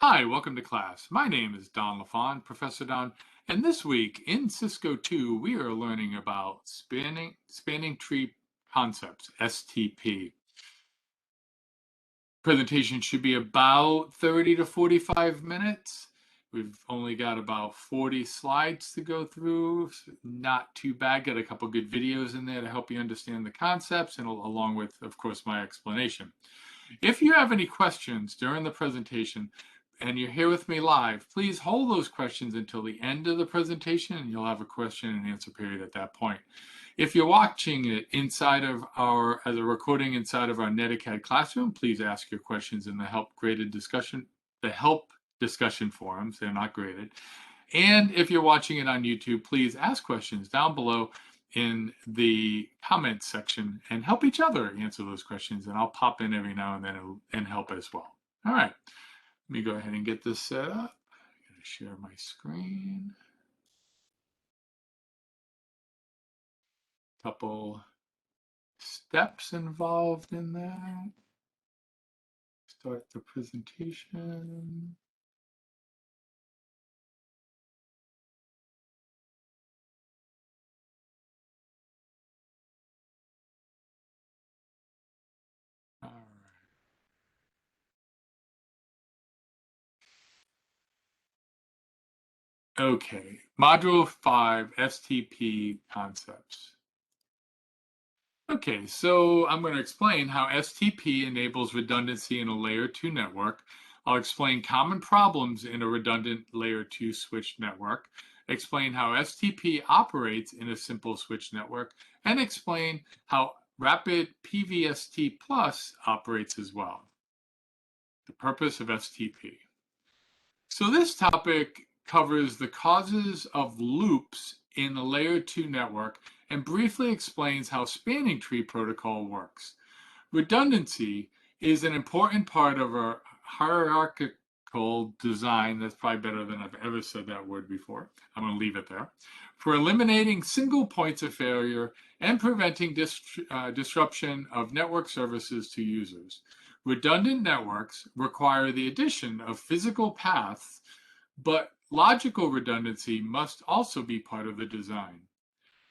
Hi, welcome to class. My name is Don LaFon, Professor Don, and this week in Cisco 2, we are learning about spanning tree concepts, STP. Presentation should be about 30 to 45 minutes. We've only got about 40 slides to go through. Not too bad. Got a couple good videos in there to help you understand the concepts, and along with, of course, my explanation. If you have any questions during the presentation and you're here with me live, please hold those questions until the end of the presentation and you'll have a question and answer period at that point. If you're watching it inside of as a recording inside of our NetAcad classroom, please ask your questions in the help discussion forums. They're not graded. And if you're watching it on YouTube, please ask questions down below in the comments section and help each other answer those questions, and I'll pop in every now and then and help as well. All right, let me go ahead and get this set up. I'm going to share my screen. Couple steps involved in that. Start the presentation. All right. Okay, Module 5, STP concepts. Okay, so I'm going to explain how STP enables redundancy in a layer 2 network. I'll explain common problems in a redundant layer 2 switch network, explain how STP operates in a simple switch network, and explain how rapid PVST plus operates as well. The purpose of STP. So this topic covers the causes of loops in a layer 2 network and briefly explains how spanning tree protocol works. Redundancy is an important part of our hierarchical design. That's probably better than I've ever said that word before. I'm going to leave it there. For eliminating single points of failure and preventing disruption of network services to users. Redundant networks require the addition of physical paths, but logical redundancy must also be part of the design.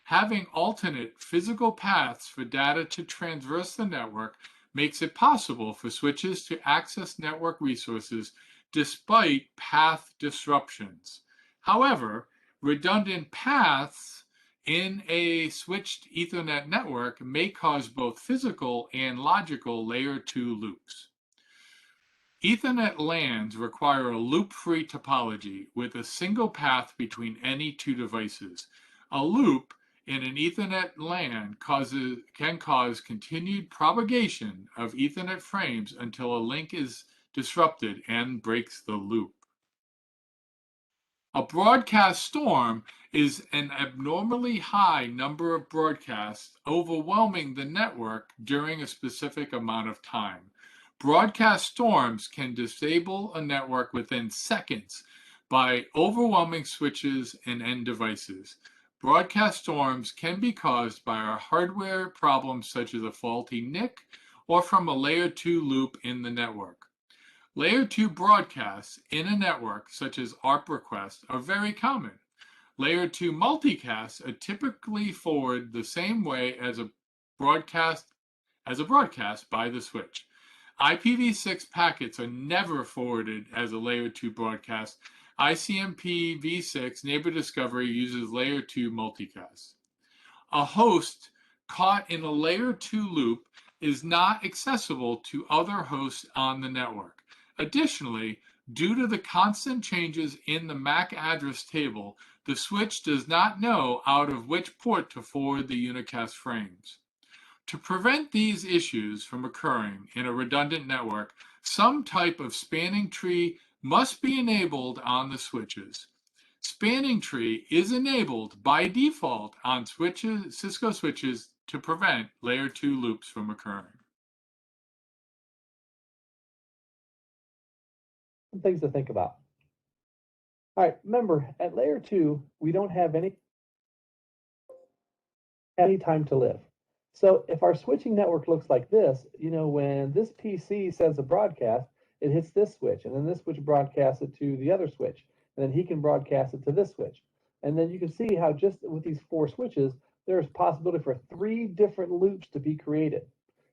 Having alternate physical paths for data to traverse the network makes it possible for switches to access network resources despite path disruptions. However, redundant paths in a switched Ethernet network may cause both physical and logical layer 2 loops. Ethernet LANs require a loop-free topology with a single path between any two devices. A loop in an Ethernet LAN can cause continued propagation of Ethernet frames until a link is disrupted and breaks the loop. A broadcast storm is an abnormally high number of broadcasts overwhelming the network during a specific amount of time. Broadcast storms can disable a network within seconds by overwhelming switches and end devices. Broadcast storms can be caused by a hardware problem such as a faulty NIC or from a layer 2 loop in the network. Layer 2 broadcasts in a network, such as ARP requests, are very common. Layer 2 multicasts are typically forwarded the same way as a broadcast by the switch. IPv6 packets are never forwarded as a layer 2 broadcast. ICMP v6 neighbor discovery uses layer 2 multicasts. A host caught in a layer 2 loop is not accessible to other hosts on the network. Additionally, due to the constant changes in the MAC address table, the switch does not know out of which port to forward the unicast frames. To prevent these issues from occurring in a redundant network, some type of spanning tree must be enabled on the switches. Spanning tree is enabled by default on Cisco switches to prevent layer 2 loops from occurring. Some things to think about. All right, remember, at layer 2, we don't have any time to live. So if our switching network looks like this, when this PC sends a broadcast, it hits this switch, and then this switch broadcasts it to the other switch, and then he can broadcast it to this switch. And then you can see how just with these 4 switches, there's possibility for 3 different loops to be created.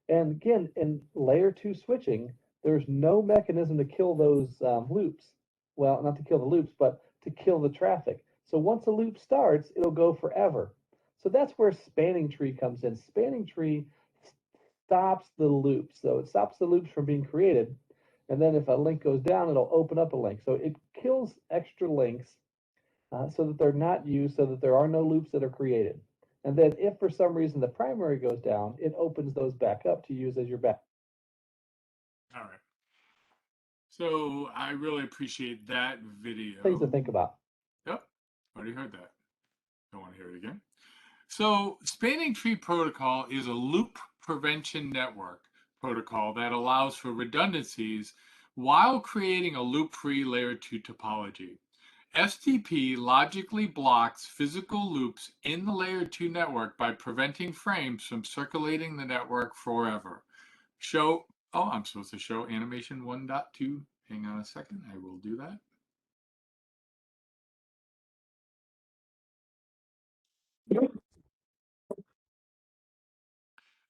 And again, in layer 2 switching, there's no mechanism to kill those loops. Well, not to kill the loops, but to kill the traffic. So once a loop starts, it'll go forever. So that's where spanning tree comes in. Spanning tree stops the loops. So it stops the loops from being created. And then if a link goes down, it'll open up a link. So it kills extra links so that they're not used, so that there are no loops that are created. And then if for some reason the primary goes down, it opens those back up to use as your back. All right. So I really appreciate that video. Things to think about. Yep, already heard that. Don't want to hear it again. So spanning tree protocol is a loop prevention network protocol that allows for redundancies while creating a loop-free layer 2 topology. STP logically blocks physical loops in the layer 2 network by preventing frames from circulating the network forever. I'm supposed to show animation 1.2. Hang on a second, I will do that.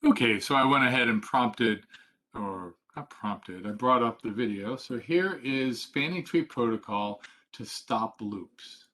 Okay, so I went ahead and I brought up the video. So here is spanning tree protocol to stop loops.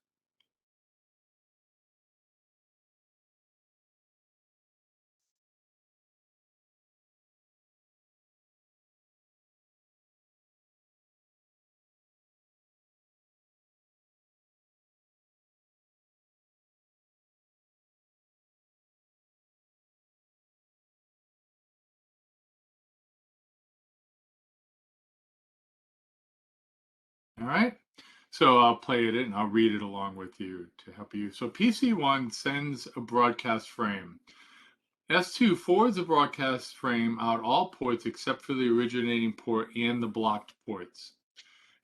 All right, so I'll play it and I'll read it along with you to help you. So PC1 sends a broadcast frame. S2 forwards the broadcast frame out all ports except for the originating port and the blocked ports.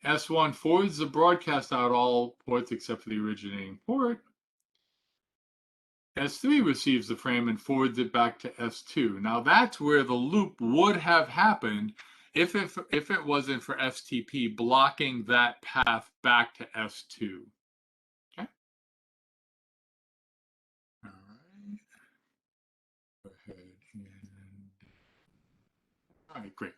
S1 forwards the broadcast out all ports except for the originating port. S3 receives the frame and forwards it back to S2. Now that's where the loop would have happened if it wasn't for STP blocking that path back to S2. Okay. All right. Go ahead and. All right, great.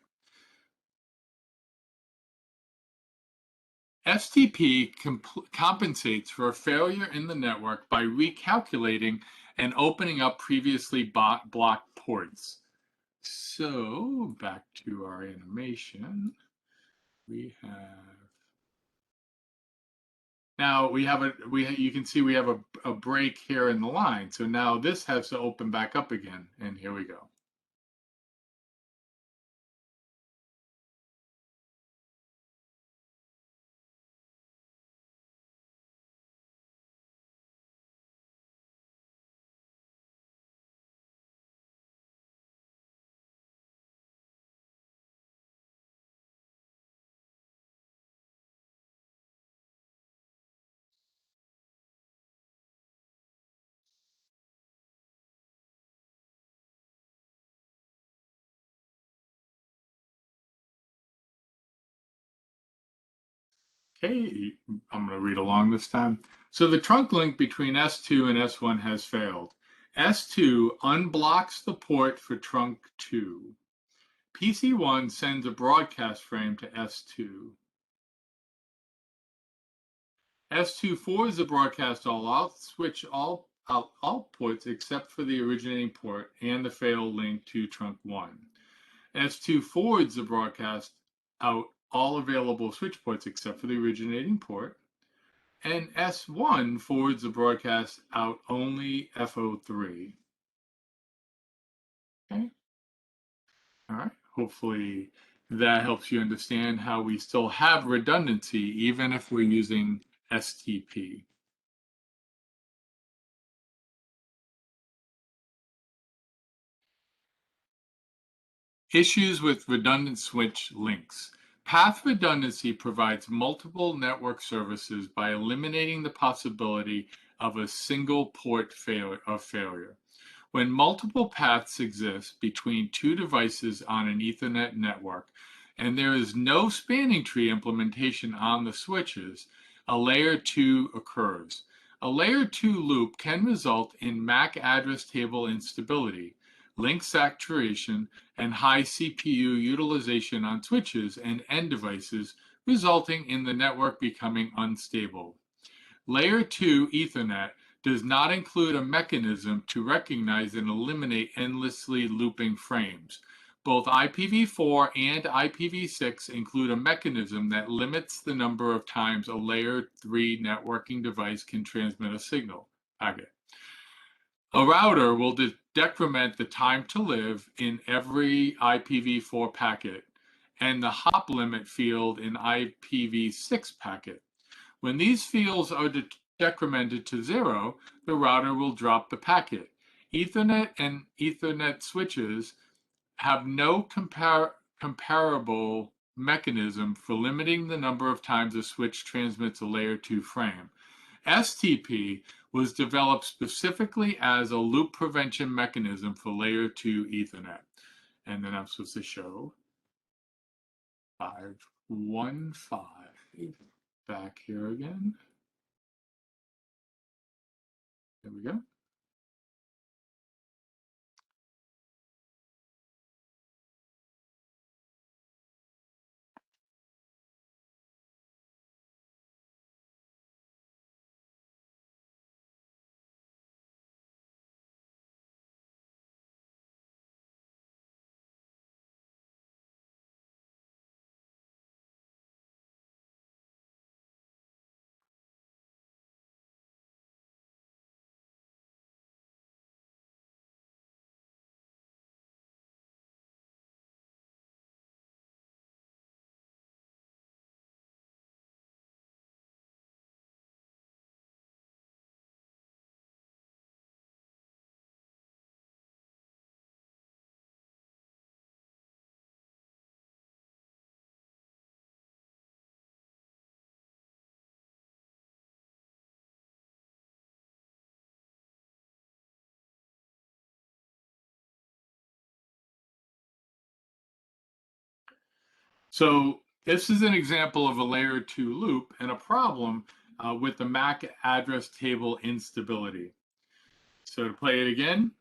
STP compensates for a failure in the network by recalculating and opening up previously blocked ports. So back to our animation, you can see we have a break here in the line. So now this has to open back up again, and here we go. Okay, I'm going to read along this time. So the trunk link between S2 and S1 has failed. S2 unblocks the port for trunk 2. PC1 sends a broadcast frame to S2. S2 forwards the broadcast all out, switch all ports except for the originating port and the failed link to trunk 1. S2 forwards the broadcast out all available switch ports except for the originating port. And S1 forwards the broadcast out only FO3. Okay. All right. Hopefully that helps you understand how we still have redundancy even if we're using STP. Issues with redundant switch links. Path redundancy provides multiple network services by eliminating the possibility of a single port failure. When multiple paths exist between two devices on an Ethernet network, and there is no spanning tree implementation on the switches, a layer 2 occurs. A layer 2 loop can result in MAC address table instability, link saturation, and high CPU utilization on switches and end devices, resulting in the network becoming unstable. Layer 2 Ethernet does not include a mechanism to recognize and eliminate endlessly looping frames. Both IPv4 and IPv6 include a mechanism that limits the number of times a layer 3 networking device can transmit a signal packet. A router will decrement the time to live in every IPv4 packet and the hop limit field in IPv6 packet. When these fields are decremented to 0, the router will drop the packet. Ethernet and Ethernet switches have no comparable mechanism for limiting the number of times a switch transmits a layer 2 frame. STP was developed specifically as a loop prevention mechanism for layer 2 Ethernet. And then I'm supposed to show 515. Back here again. There we go. So this is an example of a layer 2 loop and a problem with the MAC address table instability. So to play it again,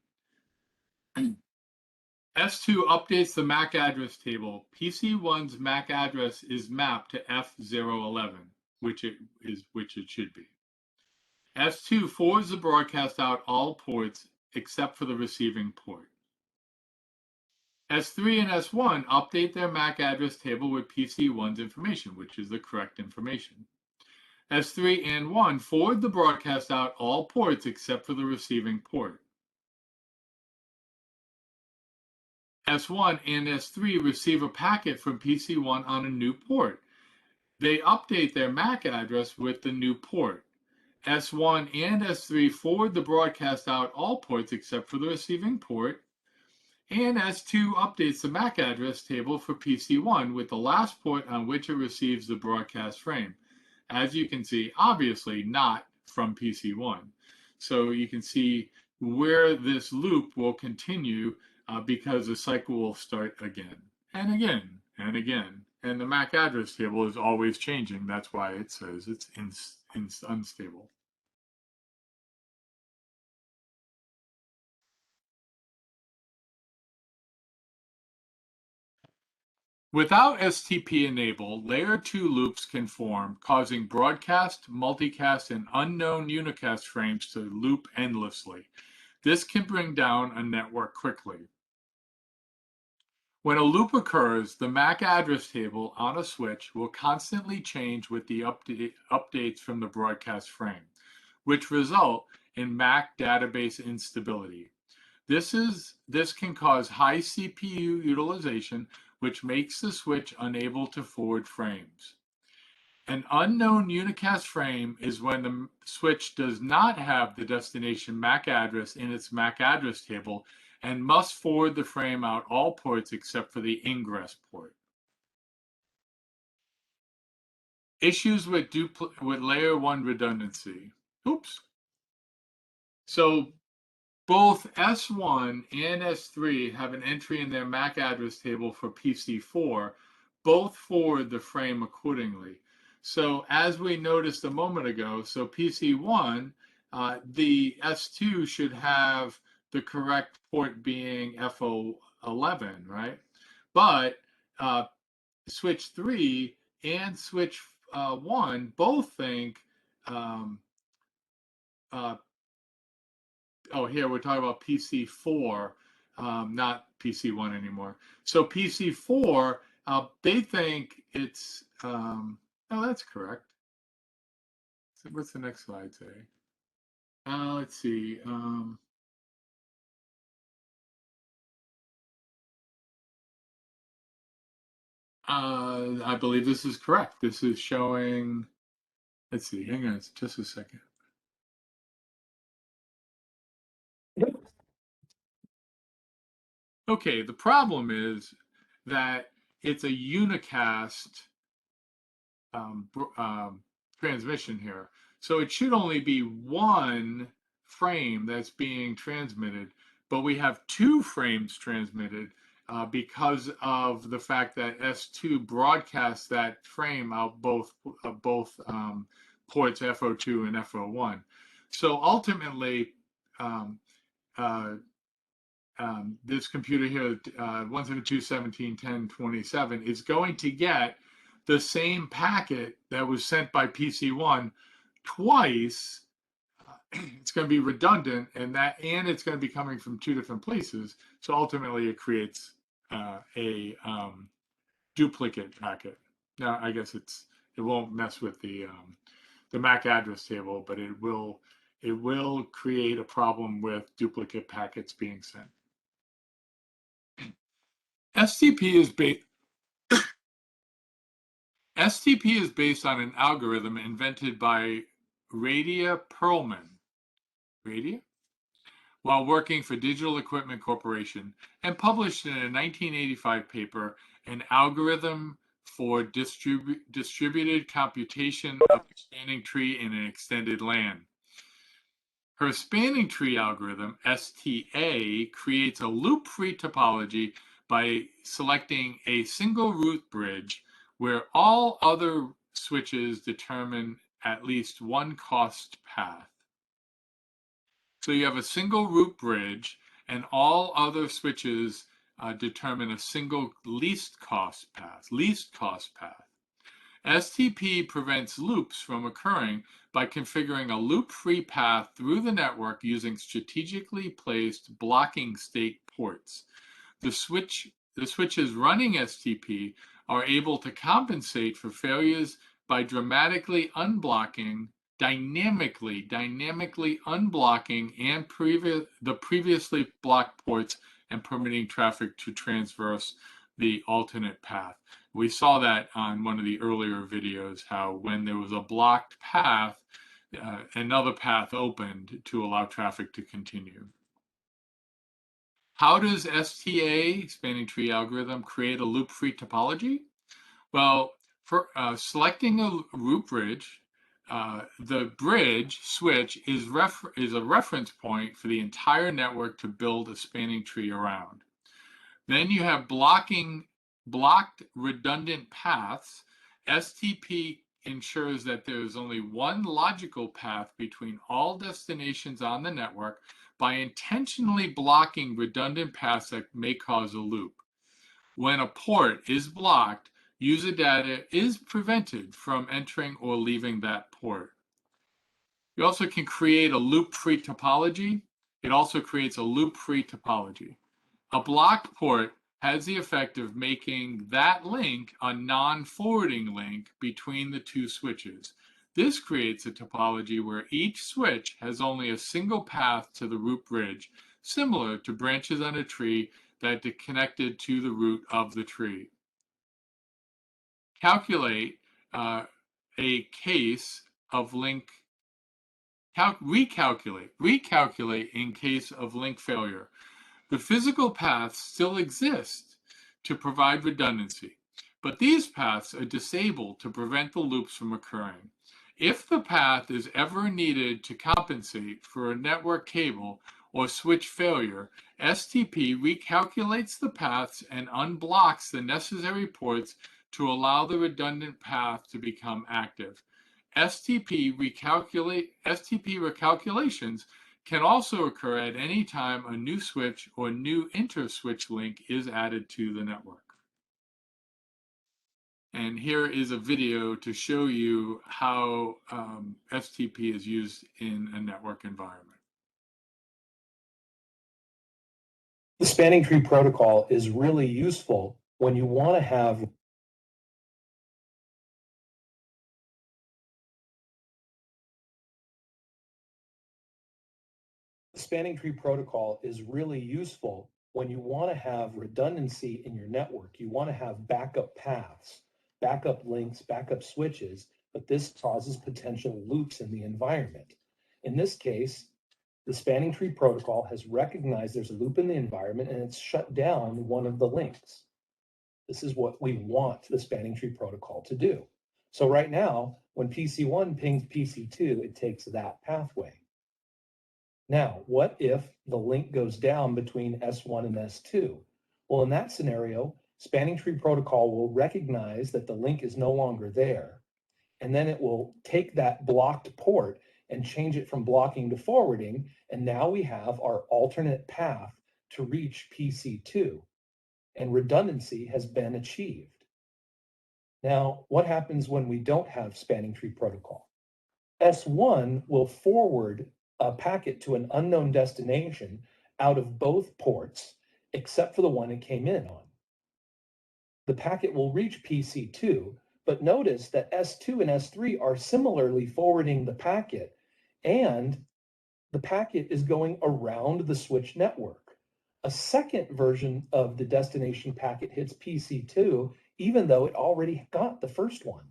S2 updates the MAC address table. PC1's MAC address is mapped to F011, which it should be. S2 forwards the broadcast out all ports except for the receiving port. S3 and S1 update their MAC address table with PC1's information, which is the correct information. S3 and 1 forward the broadcast out all ports except for the receiving port. S1 and S3 receive a packet from PC1 on a new port. They update their MAC address with the new port. S1 and S3 forward the broadcast out all ports except for the receiving port. And S2 updates the MAC address table for PC1 with the last port on which it receives the broadcast frame. As you can see, obviously not from PC1. So you can see where this loop will continue because the cycle will start again and again and again. And the MAC address table is always changing. That's why it says it's unstable. Without STP enable, layer 2 loops can form, causing broadcast, multicast, and unknown unicast frames to loop endlessly. This can bring down a network quickly. When a loop occurs, the MAC address table on a switch will constantly change with the updates from the broadcast frame, which result in MAC database instability. This can cause high CPU utilization, which makes the switch unable to forward frames. An unknown unicast frame is when the switch does not have the destination MAC address in its MAC address table and must forward the frame out all ports except for the ingress port. Issues with layer 1 redundancy. Oops. So both S1 and S3 have an entry in their MAC address table for PC4, both forward the frame accordingly. So as we noticed a moment ago, so PC1, the S2 should have the correct port being FO11, right? But switch 3 and switch 1 both think, oh, here we're talking about PC4, not PC1 anymore. So PC4, they think it's, oh, that's correct. So what's the next slide say? Let's see. I believe this is correct. This is showing, let's see, hang on just a second. Okay, the problem is that it's a unicast transmission here. So it should only be one frame that's being transmitted, but we have two frames transmitted because of the fact that S2 broadcasts that frame out both ports FO2 and FO1. So ultimately, this computer here, 172.17.10.27, is going to get the same packet that was sent by PC1 twice. It's going to be redundant, and it's going to be coming from two different places. So ultimately, it creates a duplicate packet. Now, I guess it won't mess with the MAC address table, but it will create a problem with duplicate packets being sent. STP is based on an algorithm invented by Radia Perlman while working for Digital Equipment Corporation and published in a 1985 paper, An Algorithm for Distributed Computation of a Spanning Tree in an Extended LAN. Her spanning tree algorithm, STA, creates a loop-free topology by selecting a single root bridge where all other switches determine at least one cost path. So you have a single root bridge and all other switches determine a single least cost path. STP prevents loops from occurring by configuring a loop-free path through the network using strategically placed blocking state ports. The switches running STP are able to compensate for failures by dynamically unblocking the previously blocked ports and permitting traffic to traverse the alternate path. We saw that on one of the earlier videos, how when there was a blocked path, another path opened to allow traffic to continue. How does STA, spanning tree algorithm, create a loop-free topology? Well, for selecting a root bridge, the bridge switch is a reference point for the entire network to build a spanning tree around. Then you have blocked redundant paths. STP ensures that there is only one logical path between all destinations on the network by intentionally blocking redundant paths that may cause a loop. When a port is blocked, user data is prevented from entering or leaving that port. You also can create a loop-free topology. It also creates a loop-free topology. A blocked port has the effect of making that link a non-forwarding link between the two switches. This creates a topology where each switch has only a single path to the root bridge, similar to branches on a tree that are connected to the root of the tree. Recalculate in case of link failure. The physical paths still exist to provide redundancy, but these paths are disabled to prevent the loops from occurring. If the path is ever needed to compensate for a network cable or switch failure, STP recalculates the paths and unblocks the necessary ports to allow the redundant path to become active. STP recalculations can also occur at any time a new switch or new inter-switch link is added to the network. And here is a video to show you how STP is used in a network environment. The spanning tree protocol is really useful when you want to have spanning tree protocol is really useful when you want to have redundancy in your network. You want to have backup paths, backup links, backup switches, but this causes potential loops in the environment. In this case, the spanning tree protocol has recognized there's a loop in the environment and it's shut down one of the links. This is what we want the spanning tree protocol to do. So right now, when PC1 pings PC2, it takes that pathway. Now, what if the link goes down between S1 and S2? Well, in that scenario, spanning tree protocol will recognize that the link is no longer there, and then it will take that blocked port and change it from blocking to forwarding, and now we have our alternate path to reach PC2, and redundancy has been achieved. Now, what happens when we don't have spanning tree protocol? S1 will forward a packet to an unknown destination out of both ports, except for the one it came in on. The packet will reach PC2, but notice that S2 and S3 are similarly forwarding the packet, and the packet is going around the switch network. A second version of the destination packet hits PC2, even though it already got the first one.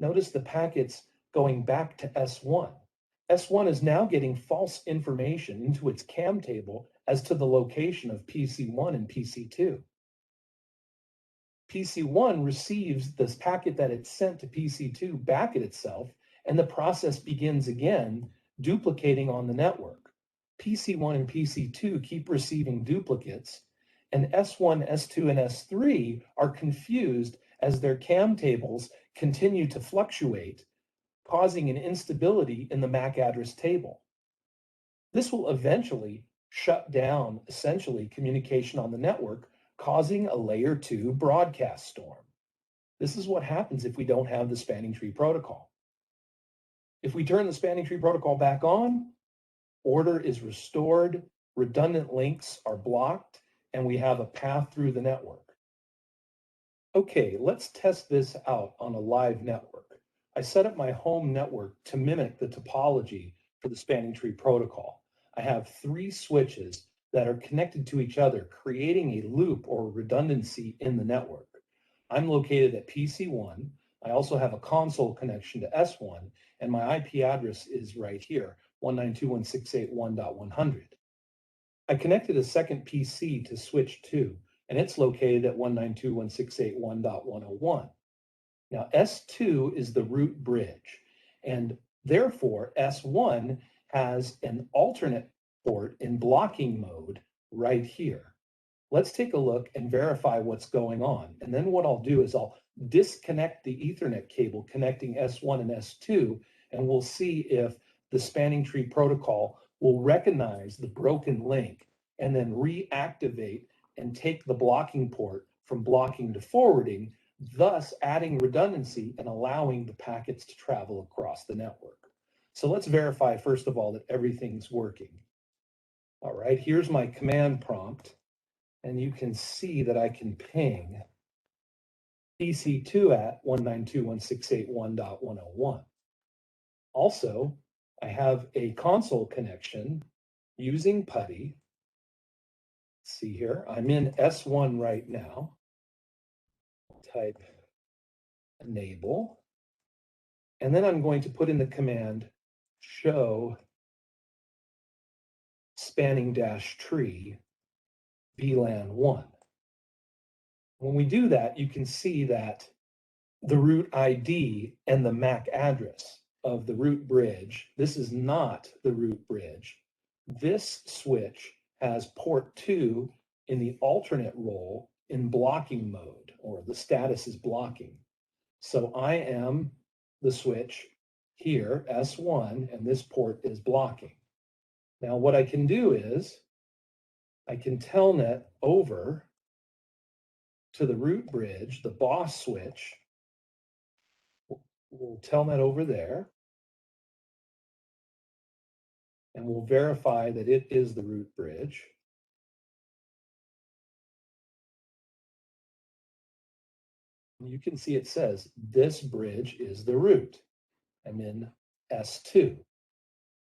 Notice the packet's going back to S1. S1 is now getting false information into its CAM table as to the location of PC1 and PC2. PC1 receives this packet that it sent to PC2 back at itself, and the process begins again, duplicating on the network. PC1 and PC2 keep receiving duplicates, and S1, S2, and S3 are confused as their CAM tables continue to fluctuate, causing an instability in the MAC address table. This will eventually shut down, essentially, communication on the network, causing a layer 2 broadcast storm. This is what happens if we don't have the spanning tree protocol. If we turn the spanning tree protocol back on, order is restored, redundant links are blocked, and we have a path through the network. Okay, let's test this out on a live network. I set up my home network to mimic the topology for the spanning tree protocol. I have 3 switches that are connected to each other, creating a loop or redundancy in the network. I'm located at PC1. I also have a console connection to S1, and my IP address is right here, 192.168.1.100. I connected a second PC to switch 2, and it's located at 192.168.1.101. Now, S2 is the root bridge, and therefore S1 has an alternate port in blocking mode right here. Let's take a look and verify what's going on. And then what I'll do is I'll disconnect the Ethernet cable connecting S1 and S2, and we'll see if the spanning tree protocol will recognize the broken link and then reactivate and take the blocking port from blocking to forwarding, thus adding redundancy and allowing the packets to travel across the network. So let's verify, first of all, that everything's working. All right, here's my command prompt, and you can see that I can ping PC2 at 192.168.1.101. Also, I have a console connection using PuTTY. Let's see here, I'm in S1 right now. Type enable, and then I'm going to put in the command show spanning dash tree VLAN 1. When we do that, you can see that the root ID and the MAC address of the root bridge, this is not the root bridge. This switch has port 2 in the alternate role in blocking mode, or the status is blocking. So I am the switch here, S1, and this port is blocking. Now what I can do is I can telnet over to the root bridge, the boss switch. We'll telnet over there, and we'll verify that it is the root bridge. You can see it says this bridge is the root. I'm in S2.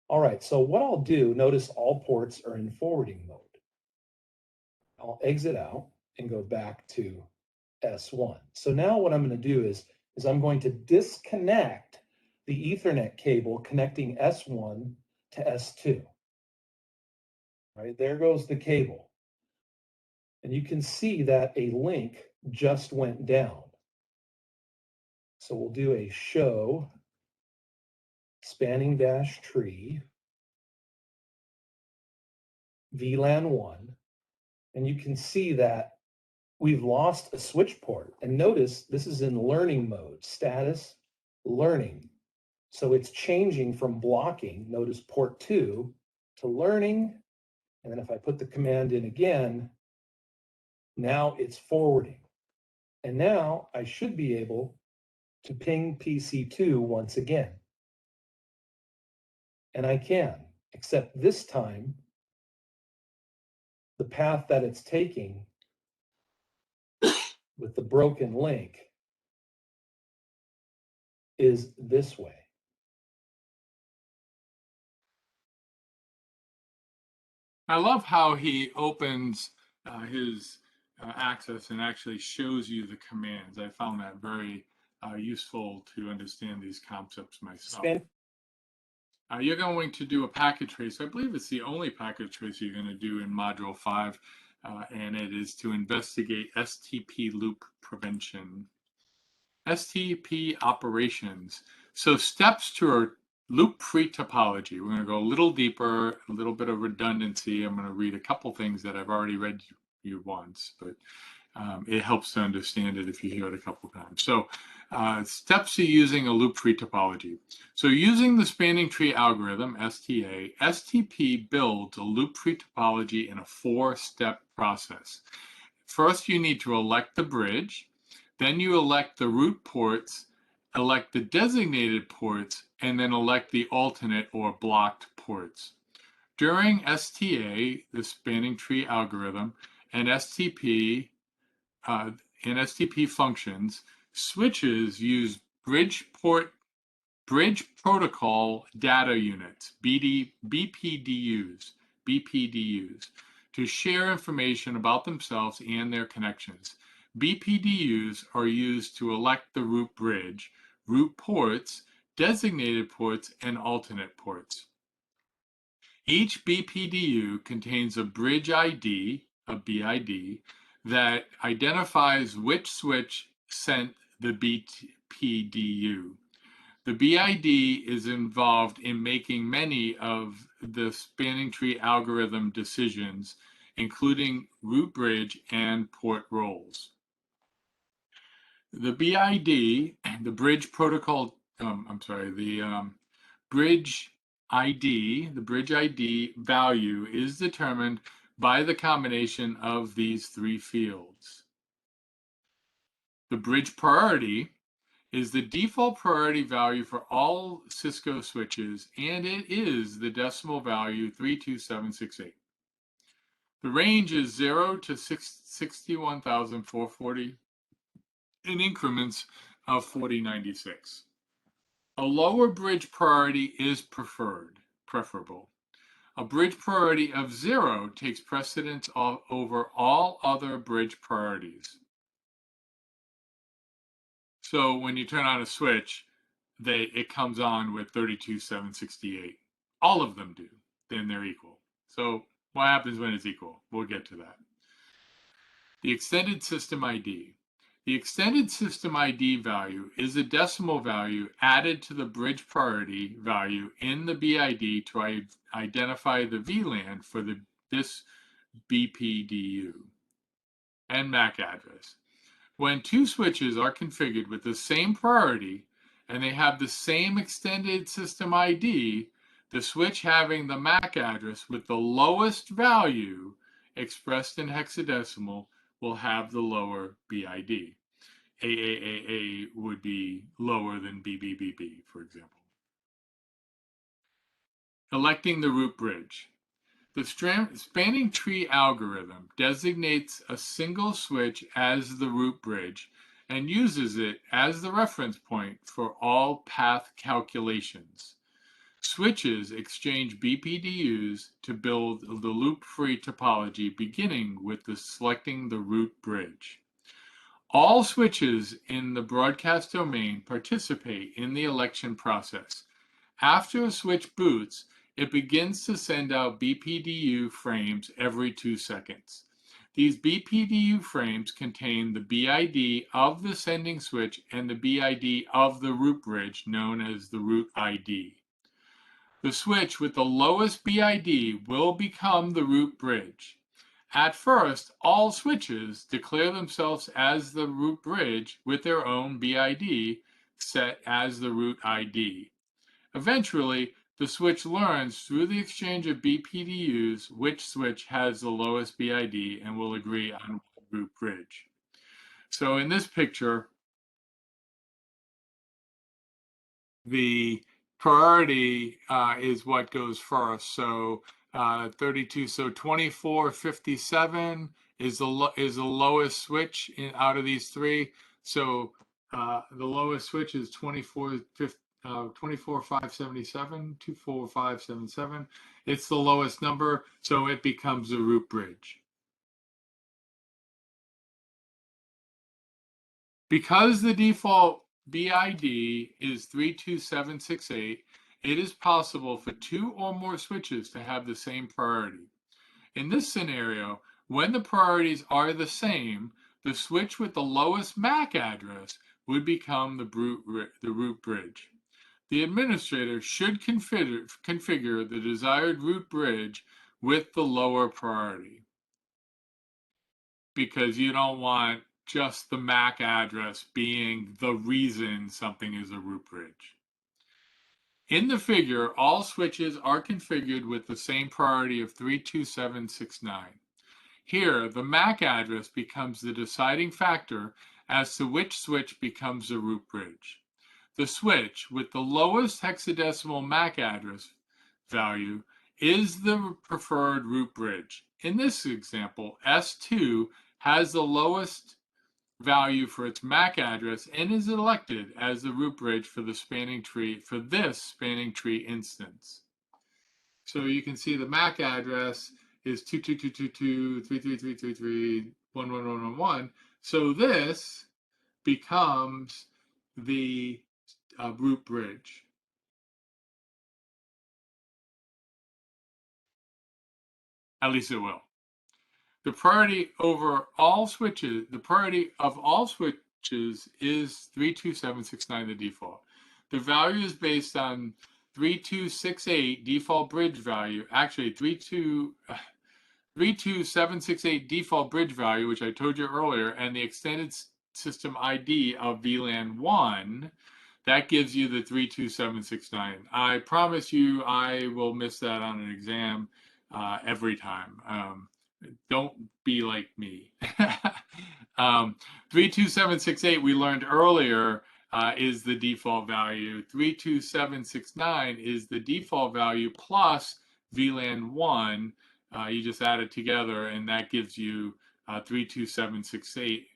All right, so what I'll do, notice all ports are in forwarding mode. I'll exit out and go back to S1. So now what I'm going to do is I'm going to disconnect the Ethernet cable connecting S1 to S2. Right, there goes the cable. And you can see that a link just went down. So we'll do a show spanning dash tree VLAN 1, and you can see that we've lost a switch port. And notice this is in learning mode, status learning. So it's changing from blocking, notice port 2, to learning. And then if I put the command in again, now it's forwarding. And now I should be able to ping PC2 once again. And I can, except this time, the path that it's taking with the broken link is this way. I love how he opens his access and actually shows you the commands. I found that very useful to understand these concepts myself. You're going to do a packet trace. I believe it's the only packet trace you're going to do in Module 5, and it is to investigate STP loop prevention. STP operations. So steps to a loop-free topology. We're going to go a little deeper, a little bit of redundancy. I'm going to read a couple things that I've already read you once, but it helps to understand it if you hear it a couple times. So steps to using a loop-free topology. So using the spanning tree algorithm, STA, STP builds a loop-free topology in a 4-step process. First, you need to elect the bridge. Then you elect the root ports, elect the designated ports, and then elect the alternate or blocked ports. During STA, the spanning tree algorithm, and STP functions, switches use bridge protocol data units, BPDUs, to share information about themselves and their connections. BPDUs are used to elect the root bridge, root ports, designated ports, and alternate ports. Each BPDU contains a bridge ID, a BID, that identifies which switch sent the BPDU. The BID is involved in making many of the spanning tree algorithm decisions, including root bridge and port roles. The BID, the bridge protocol, bridge ID value is determined by the combination of these 3 fields. The bridge priority is the default priority value for all Cisco switches, and it is the decimal value 32768. The range is 0 to 61,440 in increments of 4096. A lower bridge priority is preferable. A bridge priority of 0 takes precedence over all other bridge priorities. So when you turn on a switch, it comes on with 32,768. All of them do. Then they're equal. So what happens when it's equal? We'll get to that. The extended system ID. The extended system ID value is a decimal value added to the bridge priority value in the BID to identify the VLAN for this BPDU and MAC address. When two switches are configured with the same priority and they have the same extended system ID, the switch having the MAC address with the lowest value expressed in hexadecimal will have the lower BID. AAAA would be lower than BBBB, for example. Electing the root bridge. The spanning tree algorithm designates a single switch as the root bridge and uses it as the reference point for all path calculations. Switches exchange BPDUs to build the loop-free topology, beginning with selecting the root bridge. All switches in the broadcast domain participate in the election process. After a switch boots, it begins to send out BPDU frames every 2 seconds. These BPDU frames contain the BID of the sending switch and the BID of the root bridge, known as the root ID. The switch with the lowest BID will become the root bridge. At first, all switches declare themselves as the root bridge with their own BID set as the root ID. Eventually, the switch learns through the exchange of BPDUs which switch has the lowest BID and will agree on root bridge. So in this picture, the priority is what goes first. So 32, so 2457 is the lowest switch out of these three. So the lowest switch is 24577, 24577. It's the lowest number, so it becomes a root bridge. Because the default BID is 32768, it is possible for two or more switches to have the same priority. In this scenario, when the priorities are the same, the switch with the lowest MAC address would become the root bridge. The administrator should configure the desired root bridge with the lower priority, because you don't want just the MAC address being the reason something is a root bridge. In the figure, all switches are configured with the same priority of 32769. Here, the MAC address becomes the deciding factor as to which switch becomes the root bridge. The switch with the lowest hexadecimal MAC address value is the preferred root bridge. In this example, S2 has the lowest value for its MAC address and is elected as the root bridge for the spanning tree for this spanning tree instance. So you can see the MAC address is 222223333331111. So this becomes the root bridge. At least it will. The priority over all switches, the priority of all switches is 32769, the default. The value is based on 3268 default bridge value, actually 32768 default bridge value, which I told you earlier, and the extended system ID of VLAN 1, that gives you the 32769. I promise you I will miss that on an exam every time. Don't be like me. 32768 we learned earlier is the default value. 32769 is the default value plus VLAN 1. You just add it together, and that gives you 32768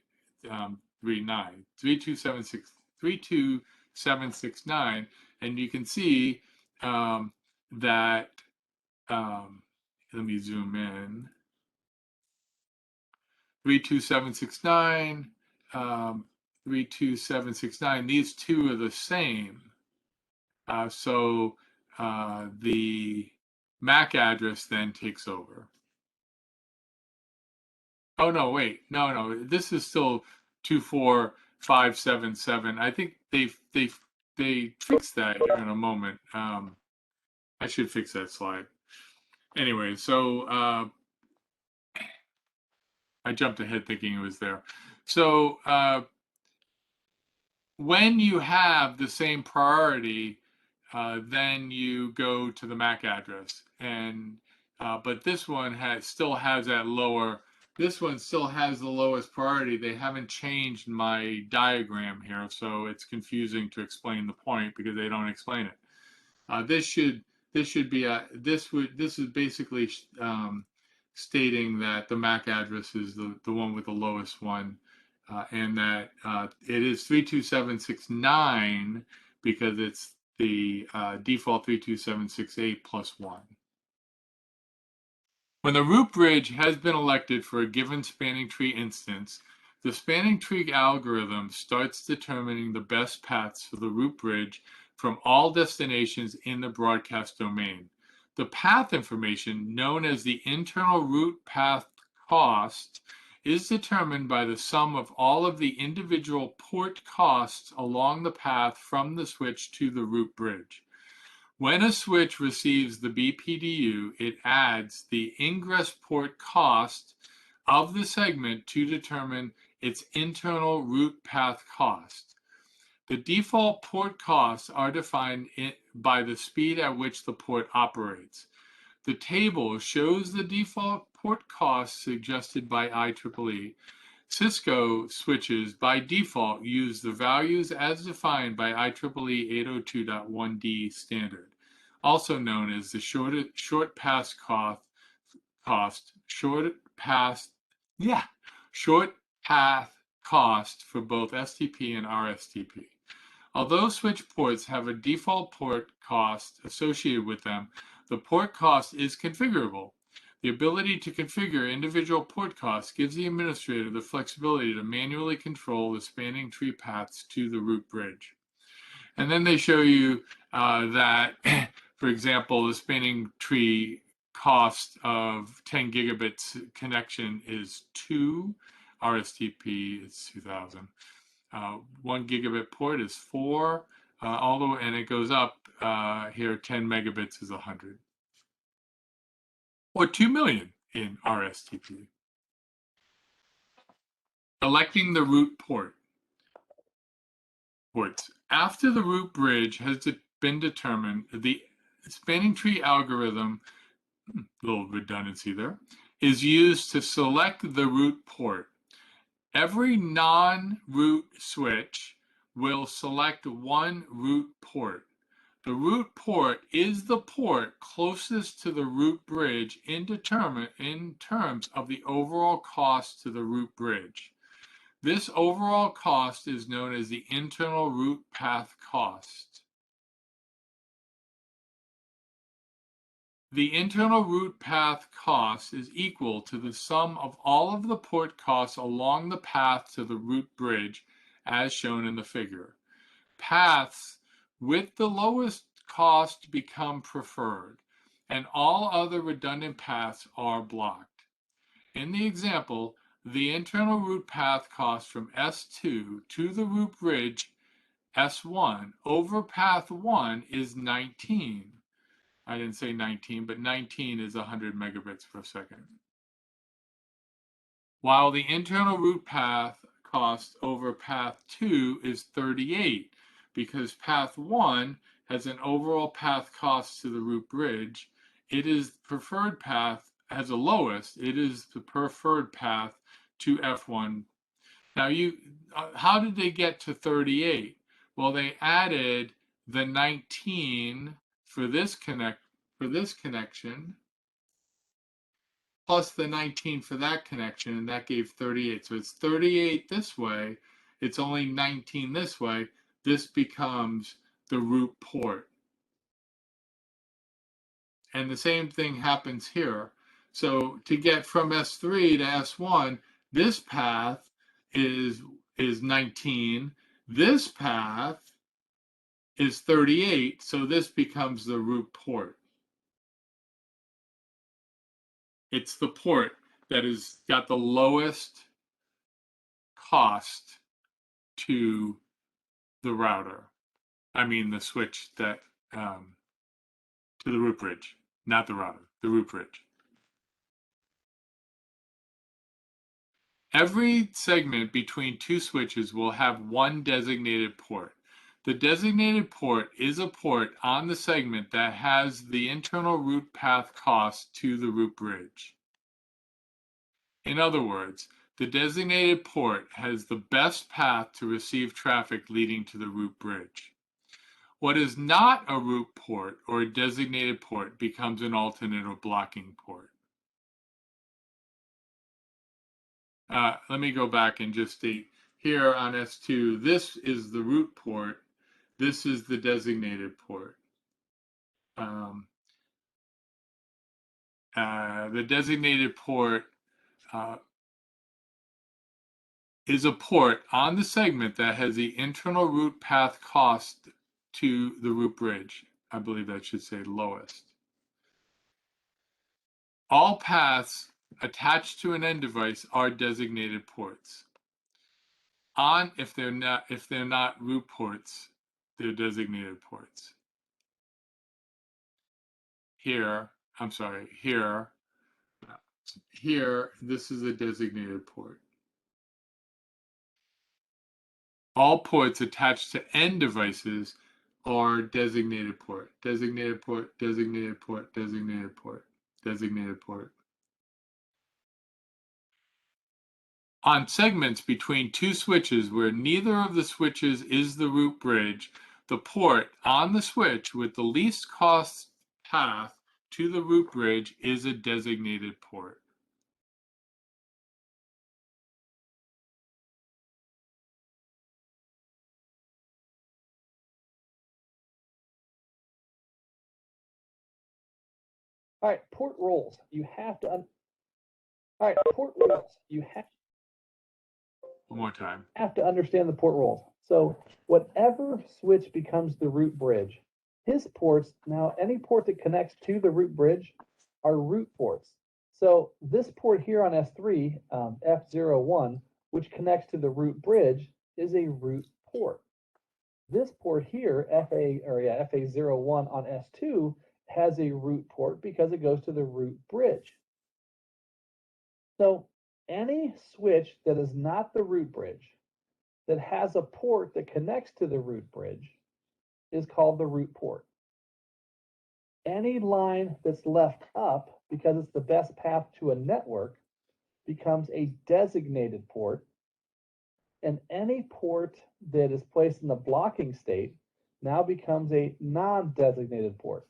32769, and you can see that. Let me zoom in. 32769, 32769. These two are the same. So the MAC address then takes over. Oh no, wait, no. This is still 24577. I think they fixed that here in a moment. I should fix that slide. Anyway, so I jumped ahead thinking it was there. So when you have the same priority, then you go to the MAC address. And but this one still has that lower. This one still has the lowest priority. They haven't changed my diagram here, so it's confusing to explain the point because they don't explain it. This should be this is basically stating that the MAC address is the one with the lowest one, and that it is 32769 because it's the default 32768 plus 1. When the root bridge has been elected for a given spanning tree instance, the spanning tree algorithm starts determining the best paths for the root bridge from all destinations in the broadcast domain. The path information, known as the internal root path cost, is determined by the sum of all of the individual port costs along the path from the switch to the root bridge. When a switch receives the BPDU, it adds the ingress port cost of the segment to determine its internal root path cost. The default port costs are defined by the speed at which the port operates. The table shows the default port costs suggested by IEEE. Cisco switches by default use the values as defined by IEEE 802.1d standard, also known as the short path cost for both STP and RSTP. Although switch ports have a default port cost associated with them, the port cost is configurable. The ability to configure individual port costs gives the administrator the flexibility to manually control the spanning tree paths to the root bridge. And then they show you that, for example, the spanning tree cost of 10 gigabits connection is 2. RSTP is 2000. 1 gigabit port is 4. And it goes up here, 10 megabits is 100. Or 2 million in RSTP. Electing the root ports. After the root bridge has been determined, the spanning tree algorithm, little redundancy there, is used to select the root port. Every non-root switch will select one root port. The root port is the port closest to the root bridge in terms of the overall cost to the root bridge. This overall cost is known as the internal root path cost. The internal root path cost is equal to the sum of all of the port costs along the path to the root bridge, as shown in the figure. Paths with the lowest cost become preferred, and all other redundant paths are blocked. In the example, the internal root path cost from S2 to the root bridge S1 over path 1 is 19. I didn't say 19, but 19 is 100 megabits per second. While the internal root path cost over path 2 is 38, because path 1 has an overall path cost to the root bridge, it is the preferred path as the lowest, it is the preferred path to F1. Now, how did they get to 38? Well, they added the 19 for this connection, plus the 19 for that connection, and that gave 38. So it's 38 this way, it's only 19 this way. This becomes the root port. And the same thing happens here. So to get from S3 to S1, this path is 19. This path is 38, so this becomes the root port. It's the port that has got the lowest cost to the router. I mean the switch that to the root bridge, not the router, the root bridge. Every segment between two switches will have one designated port. The designated port is a port on the segment that has the internal route path cost to the route bridge. In other words, the designated port has the best path to receive traffic leading to the route bridge. What is not a route port or a designated port becomes an alternate or blocking port. Let me go back and just state here on S2, this is the route port. This is the designated port. The designated port is a port on the segment that has the internal route path cost to the route bridge. I believe that should say lowest. All paths attached to an end device are designated ports. If they're not route ports, they're designated ports. Here, this is a designated port. All ports attached to end devices are designated port, designated port, designated port, designated port, designated port. On segments between two switches where neither of the switches is the route bridge, the port on the switch with the least cost path to the route bridge is a designated port. All right, port roles. You have to. One more time. Have to understand the port roles. So whatever switch becomes the route bridge, his ports, now any port that connects to the route bridge are route ports. So this port here on S3, F01, which connects to the route bridge, is a route port. This port here, FA01 on S2, has a route port because it goes to the route bridge. So any switch that is not the route bridge that has a port that connects to the route bridge is called the route port. Any line that's left up because it's the best path to a network becomes a designated port, and any port that is placed in the blocking state now becomes a non-designated port.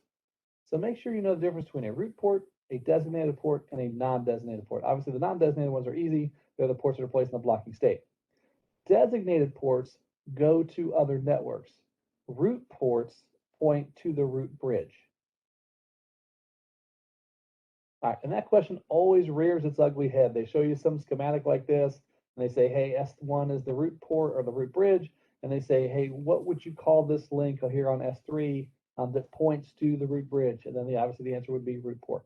So make sure you know the difference between a route port, a designated port, and a non-designated port. Obviously, the non-designated ones are easy. They're the ports that are placed in the blocking state. Designated ports go to other networks. Route ports point to the route bridge. All right, and that question always rears its ugly head. They show you some schematic like this, and they say, hey, S1 is the route port or the route bridge, and they say, hey, what would you call this link here on S3 that points to the route bridge? And then obviously the answer would be route port.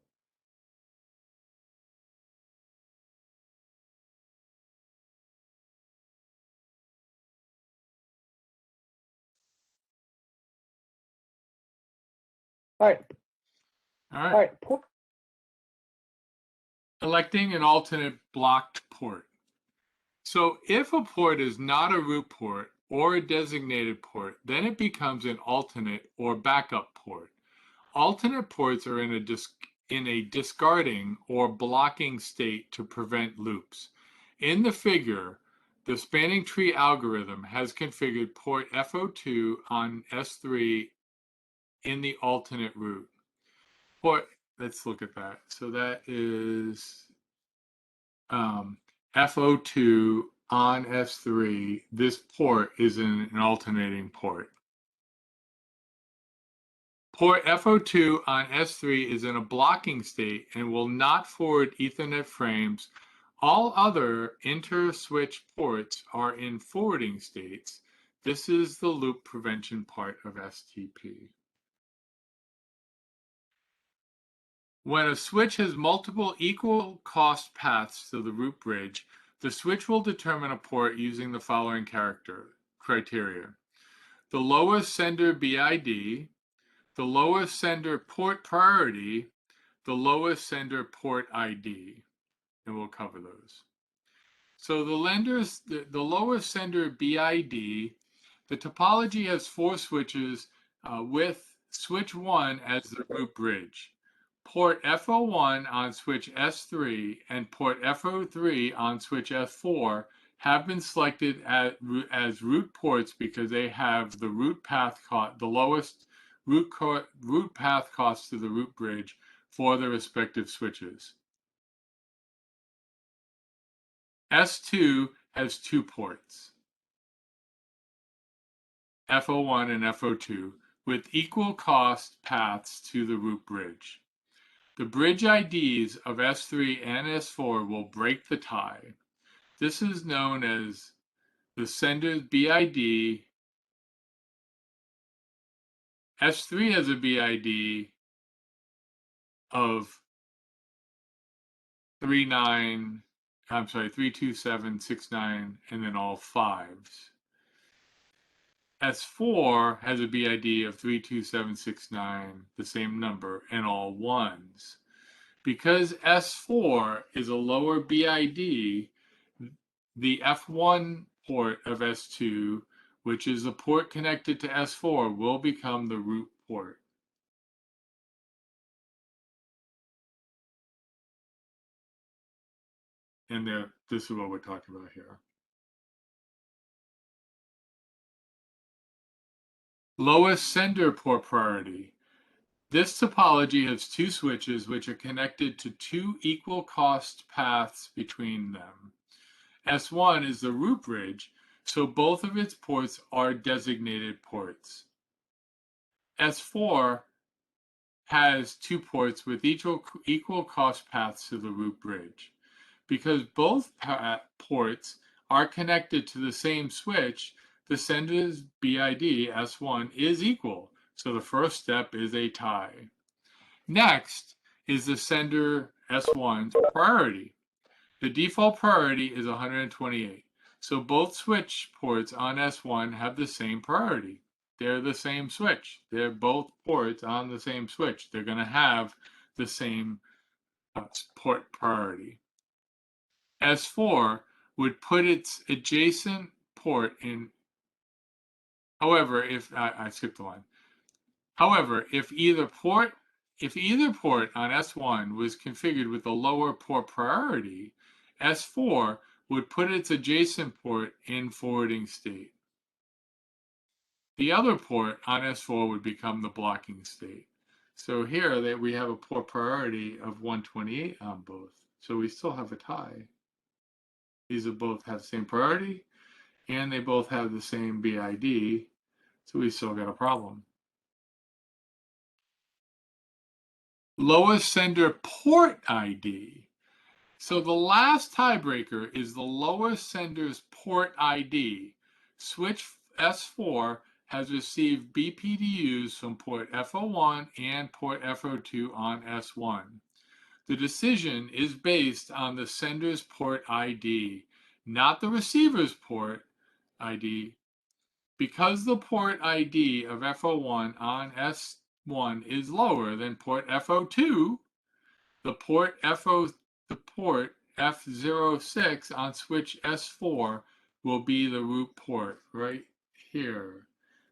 All right. Electing an alternate blocked port. So if a port is not a route port or a designated port, then it becomes an alternate or backup port. Alternate ports are in a discarding or blocking state to prevent loops. In the figure, the spanning tree algorithm has configured port FO2 on S3 in the alternate route. Let's look at that. So that is FO2 on S3. This port is an alternating port. Port FO2 on S3 is in a blocking state and will not forward Ethernet frames. All other inter-switch ports are in forwarding states. This is the loop prevention part of STP. When a switch has multiple equal cost paths to the route bridge, the switch will determine a port using the following criteria. The lowest sender BID, the lowest sender port priority, the lowest sender port ID, and we'll cover those. So the lower sender BID, the topology has 4 switches with switch 1 as the root bridge. Port FO1 on switch S3 and port FO3 on switch S4 have been selected as root ports because they have the the lowest root path cost to the root bridge for the respective switches. S2 has 2 ports, FO1 and FO2, with equal cost paths to the root bridge. The bridge IDs of S3 and S4 will break the tie. This is known as the sender's BID. S3 has a BID of 32769, and then all 5s. S4 has a BID of 32769, the same number, and all 1s. Because S4 is a lower BID, the F1 port of S2, which is the port connected to S4, will become the root port. And this is what we're talking about here. Lowest sender port priority. This topology has 2 switches which are connected to 2 equal cost paths between them. S1 is the root bridge, so both of its ports are designated ports. S4 has 2 ports with equal cost paths to the root bridge. Because both ports are connected to the same switch, the sender's BID S1 is equal, so the first step is a tie. Next is the sender S1's priority. The default priority is 128, so both switch ports on S1 have the same priority. They're the same switch. They're both ports on the same switch. They're going to have the same port priority. S4 would put its adjacent port in. However, if I skipped the line. However, if either port on S1 was configured with a lower port priority, S4 would put its adjacent port in forwarding state. The other port on S4 would become the blocking state. So here we have a port priority of 128 on both. So we still have a tie. These both have the same priority, and they both have the same BID, so we still got a problem. Lowest sender port ID. So the last tiebreaker is the lowest sender's port ID. Switch S4 has received BPDUs from port FO1 and port FO2 on S1. The decision is based on the sender's port ID, not the receiver's port ID. Because the port ID of FO1 on S1 is lower than port FO2, the port F06 on switch S4 will be the root port right here.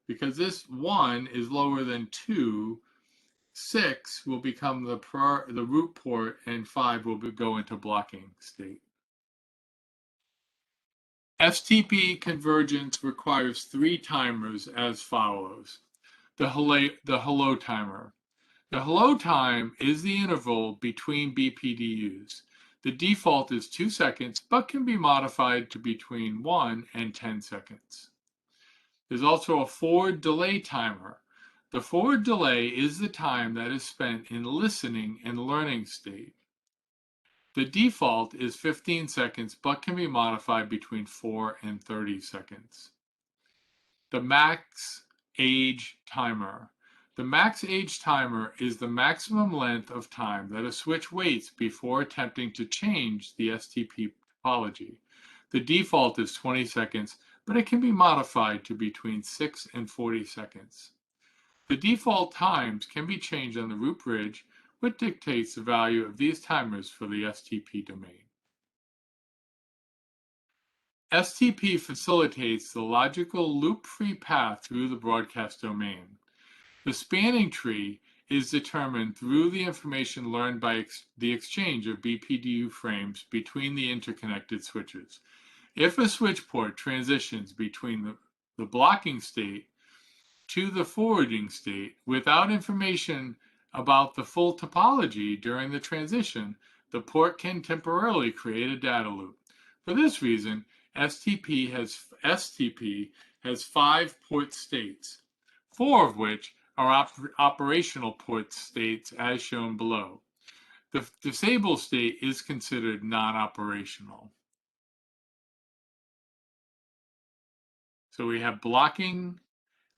Because this 1 is lower than 2, 6 will become the root port, and 5 will go into blocking state. STP Convergence requires 3 timers as follows. The hello timer. The hello time is the interval between BPDUs. The default is 2 seconds, but can be modified to between 1 and 10 seconds. There's also a forward delay timer. The forward delay is the time that is spent in listening and learning state. The default is 15 seconds, but can be modified between 4 and 30 seconds. The max age timer. The max age timer is the maximum length of time that a switch waits before attempting to change the STP topology. The default is 20 seconds, but it can be modified to between 6 and 40 seconds. The default times can be changed on the root bridge, which dictates the value of these timers for the STP domain. STP facilitates the logical loop-free path through the broadcast domain. The spanning tree is determined through the information learned by the exchange of BPDU frames between the interconnected switches. If a switch port transitions between the blocking state to the forwarding state without information about the full topology during the transition, the port can temporarily create a data loop. For this reason, STP has 5 port states, 4 of which are operational port states as shown below. The disabled state is considered non-operational. So we have blocking,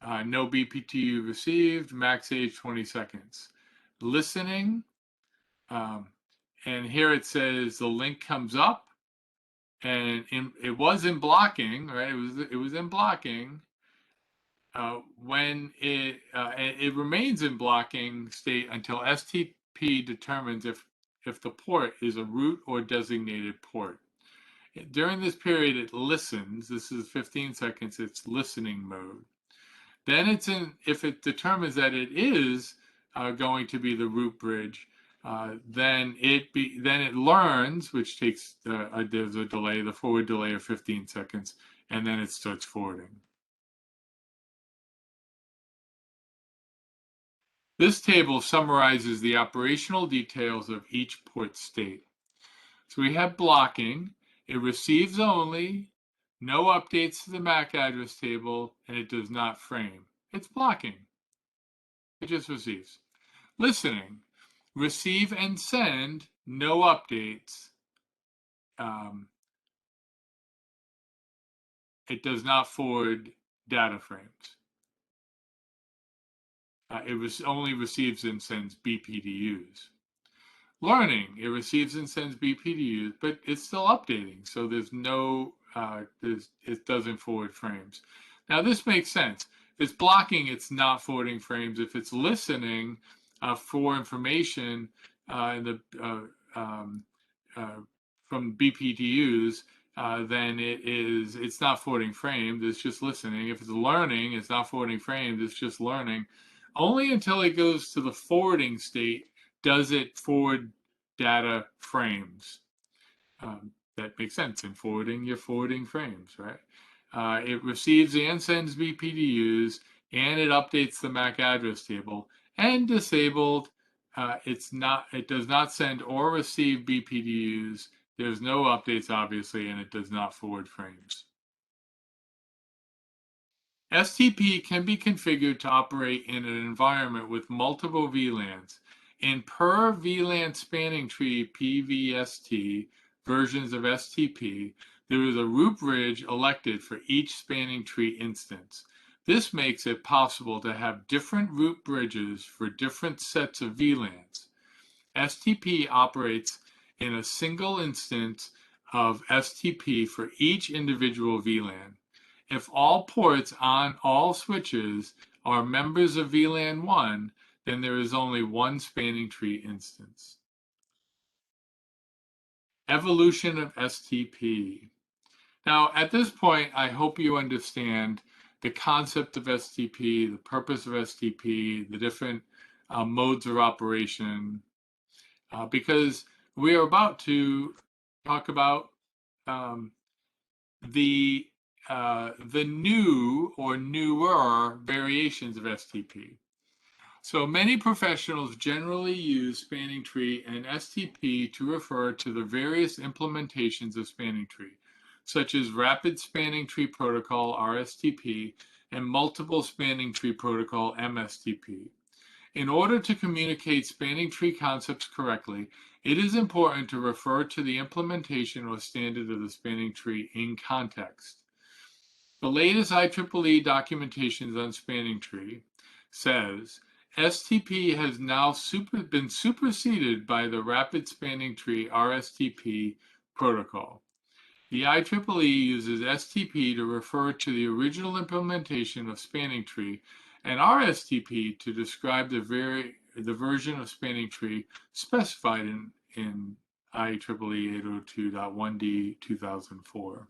no BPTU received, max age 20 seconds. Listening, and here it says the link comes up, and it was in blocking, right? It was in blocking. When it remains in blocking state until STP determines if the port is a root or designated port. During this period, it listens. This is 15 seconds. It's listening mode. Then if it determines that it is going to be the root bridge, then it learns, which takes there's a delay, the forward delay of 15 seconds, and then it starts forwarding. This table summarizes the operational details of each port state. So we have blocking. It receives only, no updates to the MAC address table, and it does not frame. It's blocking. It just receives. Listening, receive and send, no updates. It does not forward data frames. It only receives and sends BPDUs. Learning, it receives and sends BPDUs, but it's still updating, so there's no, it doesn't forward frames. Now this makes sense. If it's blocking, it's not forwarding frames. If it's listening for information from BPDUs, then it's not forwarding frames, it's just listening. If it's learning, it's not forwarding frames, it's just learning. Only until it goes to the forwarding state does it forward data frames. That makes sense. In forwarding, you're forwarding frames, right? It receives and sends BPDUs, and it updates the MAC address table. And disabled, it does not send or receive BPDUs. There's no updates, obviously, and it does not forward frames. STP can be configured to operate in an environment with multiple VLANs. In per VLAN spanning tree PVST versions of STP, there is a root bridge elected for each spanning tree instance. This makes it possible to have different root bridges for different sets of VLANs. STP operates in a single instance of STP for each individual VLAN. If all ports on all switches are members of VLAN 1, then there is only one spanning tree instance. Evolution of STP. Now, at this point, I hope you understand the concept of STP, the purpose of STP, the different modes of operation, because we are about to talk about the new or newer variations of STP. So many professionals generally use spanning tree and STP to refer to the various implementations of spanning tree, such as Rapid Spanning Tree Protocol, RSTP, and Multiple Spanning Tree Protocol, MSTP. In order to communicate spanning tree concepts correctly, it is important to refer to the implementation or standard of the spanning tree in context. The latest IEEE documentations on spanning tree says STP has now been superseded by the Rapid Spanning Tree RSTP protocol. The IEEE uses STP to refer to the original implementation of spanning tree and RSTP to describe the version of spanning tree specified in IEEE 802.1d 2004.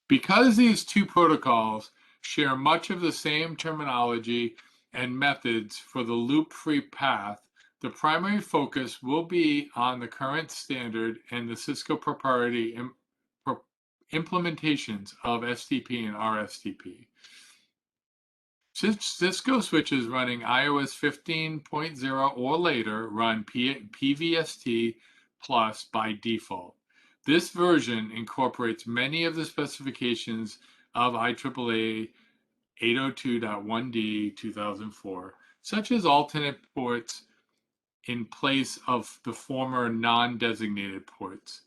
Because these two protocols share much of the same terminology and methods for the loop-free path, the primary focus will be on the current standard and the Cisco proprietary implementations of STP and RSTP. Cisco switches running iOS 15.0 or later run PVST Plus by default. This version incorporates many of the specifications of IEEE 802.1d 2004, such as alternate ports in place of the former non-designated ports.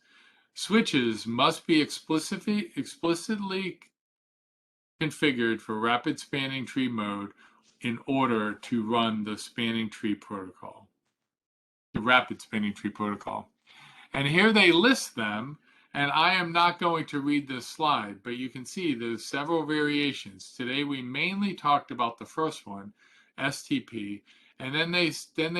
Switches must be explicitly configured for rapid spanning tree mode in order to run the spanning tree protocol, the rapid spanning tree protocol. And here they list them, and I am not going to read this slide, but you can see there's several variations. Today we mainly talked about the first one, STP, and then they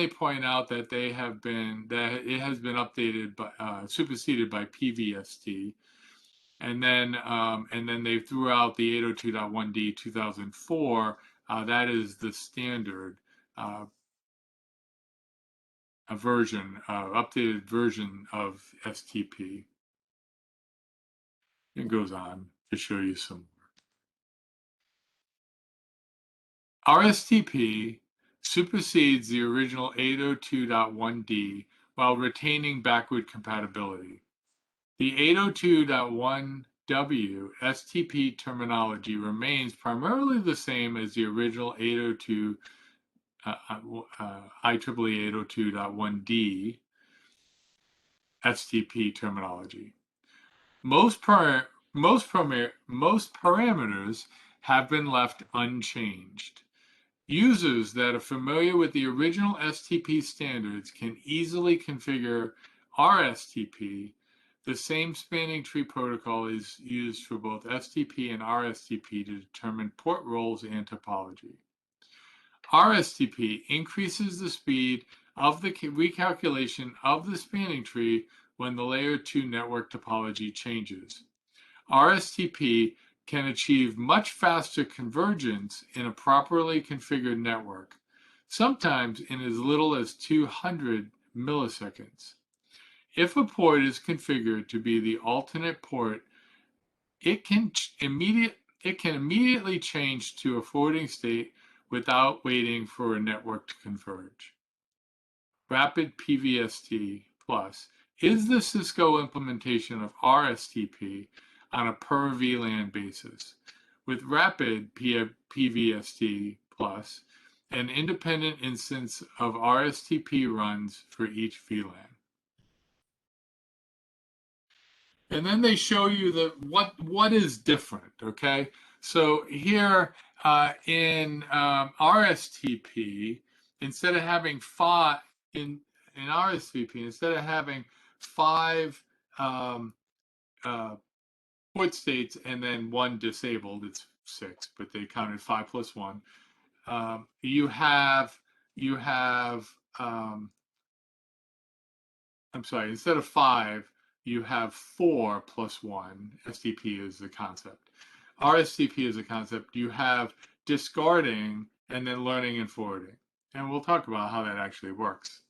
point out that it has been updated by superseded by PVST. And then they threw out the 802.1d 2004. That is the standard updated version of STP. It goes on to show you some more. RSTP supersedes the original 802.1d while retaining backward compatibility. The 802.1w STP terminology remains primarily the same as the original 802 IEEE 802.1d STP terminology. Most parameters have been left unchanged. Users that are familiar with the original STP standards can easily configure RSTP. The same spanning tree protocol is used for both STP and RSTP to determine port roles and topology. RSTP increases the speed of the recalculation of the spanning tree when the layer 2 network topology changes. RSTP can achieve much faster convergence in a properly configured network, sometimes in as little as 200 milliseconds. If a port is configured to be the alternate port, it can immediately change to a forwarding state without waiting for a network to converge. Rapid PVST Plus is the Cisco implementation of RSTP on a per VLAN basis. With Rapid PVST Plus, an independent instance of RSTP runs for each VLAN. And then they show you what is different, okay? So here in RSTP, instead of having five in RSTP, instead of having 5 port states and then 1 disabled, it's 6, but they counted 5 plus 1. You have I'm sorry, instead of 5, you have 4 plus 1. STP is the concept. RSTP is a concept. You have discarding and then learning and forwarding. And we'll talk about how that actually works.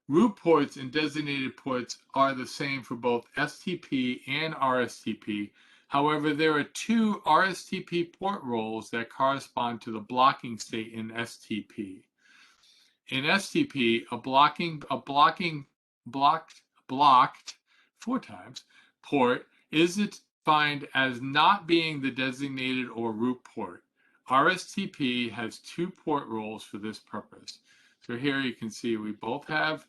Root ports and designated ports are the same for both STP and RSTP. However, there are 2 RSTP port roles that correspond to the blocking state in STP. In STP, a blocked 4 times port is defined as not being the designated or root port. RSTP has 2 port roles for this purpose. So here you can see we both have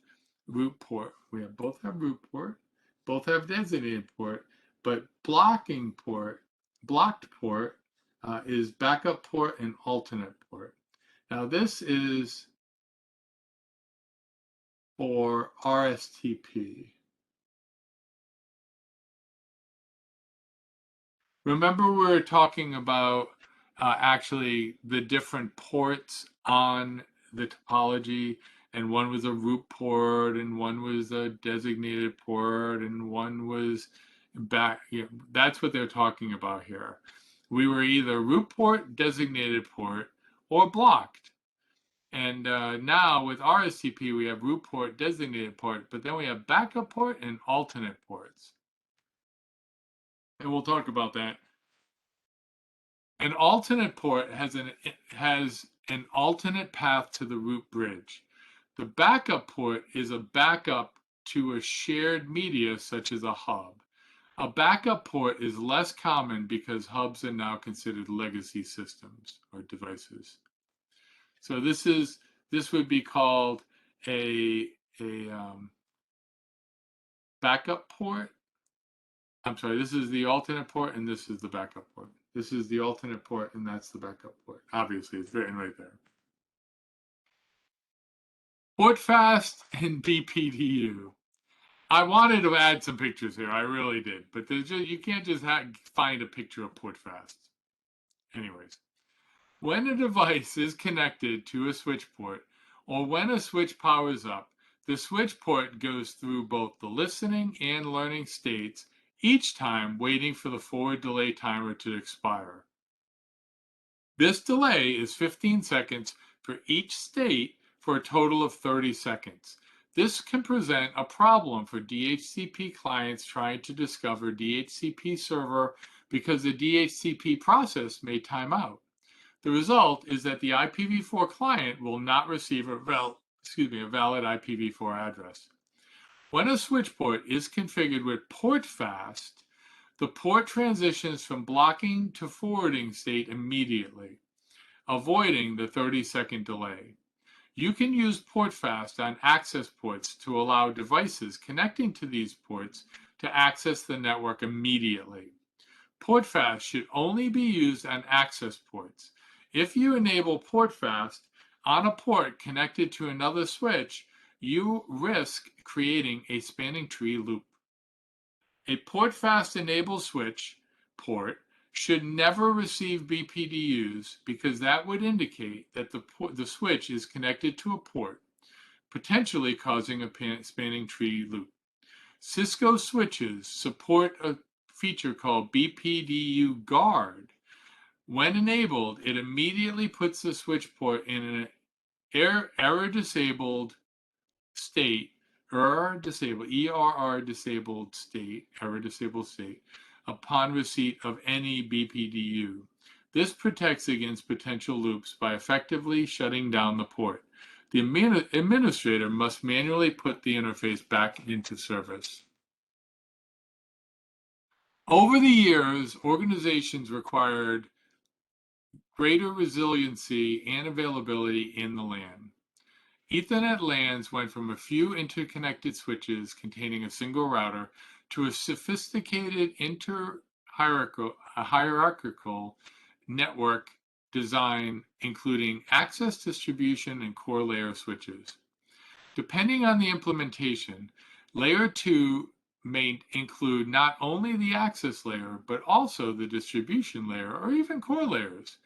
root port. Both have root port, both have designated port, but blocked port is backup port and alternate port. Now this is for RSTP. Remember we were talking about actually the different ports on the topology, and one was a root port and one was a designated port and one was back, that's what they're talking about here. We were either root port, designated port, or blocked. And now with RSTP, we have root port, designated port, but then we have backup port and alternate ports. And we'll talk about that. An alternate port has an alternate path to the root bridge. The backup port is a backup to a shared media such as a hub. A backup port is less common because hubs are now considered legacy systems or devices. So this would be called a backup port. I'm sorry, this is the alternate port and this is the backup port. This is the alternate port and that's the backup port. Obviously, it's written right there. Portfast and BPDU. I wanted to add some pictures here. I really did. But you can't just find a picture of Portfast. Anyways, when a device is connected to a switch port, or when a switch powers up, the switch port goes through both the listening and learning states, each time waiting for the forward delay timer to expire. This delay is 15 seconds for each state for a total of 30 seconds. This can present a problem for DHCP clients trying to discover DHCP server because the DHCP process may time out. The result is that the IPv4 client will not receive a valid IPv4 address. When a switch port is configured with Portfast, the port transitions from blocking to forwarding state immediately, avoiding the 30-second delay. You can use Portfast on access ports to allow devices connecting to these ports to access the network immediately. Portfast should only be used on access ports. If you enable Portfast on a port connected to another switch, you risk creating a spanning tree loop. A Portfast-enabled switch port should never receive BPDUs because that would indicate that the switch is connected to a port, potentially causing a spanning tree loop. Cisco switches support a feature called BPDU guard. When enabled, it immediately puts the switch port in an error-disabled state, error-disabled state, upon receipt of any BPDU. This protects against potential loops by effectively shutting down the port. The administrator must manually put the interface back into service. Over the years, organizations required greater resiliency and availability in the LAN. Ethernet LANs went from a few interconnected switches containing a single router to a sophisticated hierarchical network design, including access distribution and core layer switches. Depending on the implementation, layer 2 may include not only the access layer, but also the distribution layer or even core layers.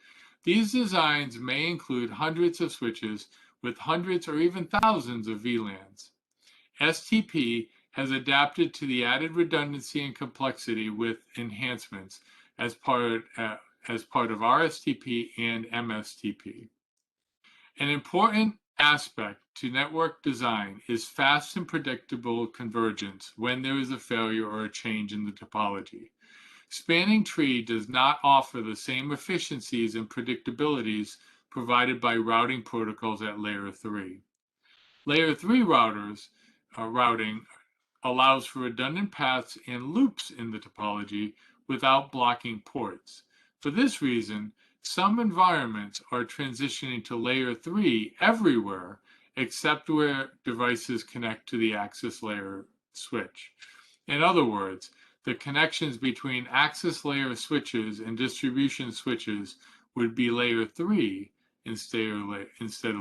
These designs may include hundreds of switches with hundreds or even thousands of VLANs. STP has adapted to the added redundancy and complexity with enhancements as part of RSTP and MSTP. An important aspect to network design is fast and predictable convergence when there is a failure or a change in the topology. Spanning tree does not offer the same efficiencies and predictabilities provided by routing protocols at layer 3. Layer 3 routing allows for redundant paths and loops in the topology without blocking ports. For this reason, some environments are transitioning to layer 3 everywhere except where devices connect to the access layer switch. In other words, the connections between access layer switches and distribution switches would be layer 3 instead of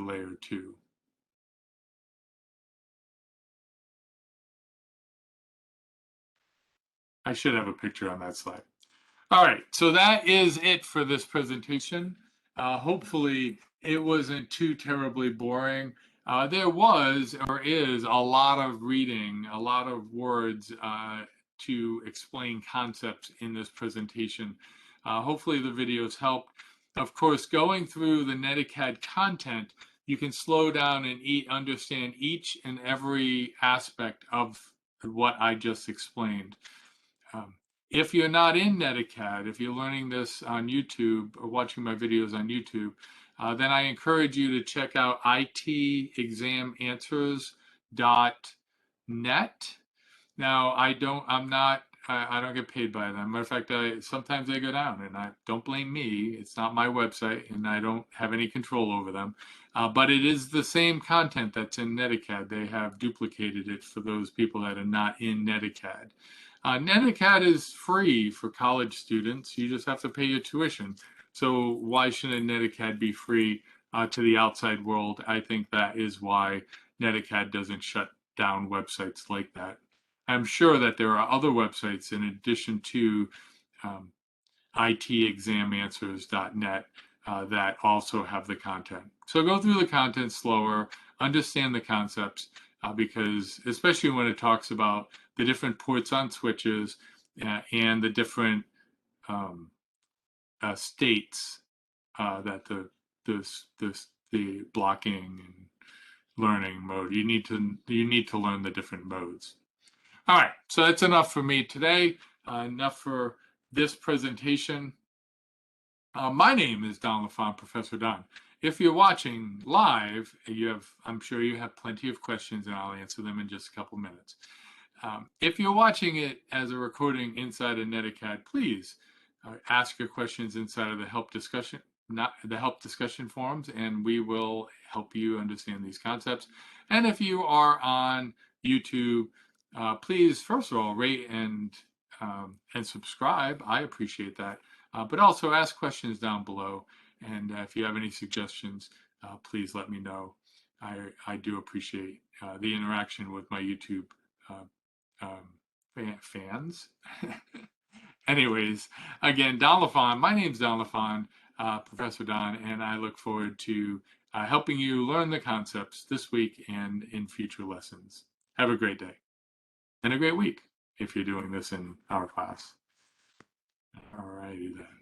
layer 2. I should have a picture on that slide. All right, so that is it for this presentation. Hopefully it wasn't too terribly boring. There was or is a lot of reading, a lot of words to explain concepts in this presentation. Hopefully the videos helped. Of course, going through the NetAcad content, you can slow down and understand each and every aspect of what I just explained. If you're not in NetAcad, if you're learning this on YouTube or watching my videos on YouTube, then I encourage you to check out itexamanswers.net. Now, I don't get paid by them. Matter of fact, sometimes they go down, and don't blame me. It's not my website, and I don't have any control over them. But it is the same content that's in NetAcad. They have duplicated it for those people that are not in NetAcad. NetAcad is free for college students. You just have to pay your tuition. So why shouldn't NetAcad be free to the outside world? I think that is why NetAcad doesn't shut down websites like that. I'm sure that there are other websites in addition to itexamanswers.net that also have the content. So go through the content slower, understand the concepts, because especially when it talks about the different ports on switches and the different states that the blocking and learning mode, you need to learn the different modes. All right, so that's enough for me today. Enough for this presentation. My name is Don LaFont, Professor Don. If you're watching live, I'm sure you have plenty of questions, and I'll answer them in just a couple minutes. If you're watching it as a recording inside of NetAcad, please ask your questions inside of the help discussion forums, and we will help you understand these concepts. And if you are on YouTube, please, first of all, rate and subscribe. I appreciate that. But also ask questions down below. And if you have any suggestions, please let me know. I do appreciate the interaction with my YouTube fans. Anyways, again, Don LaFont. My name's Don LaFont, Professor Don, and I look forward to helping you learn the concepts this week and in future lessons. Have a great day and a great week if you're doing this in our class. All righty then.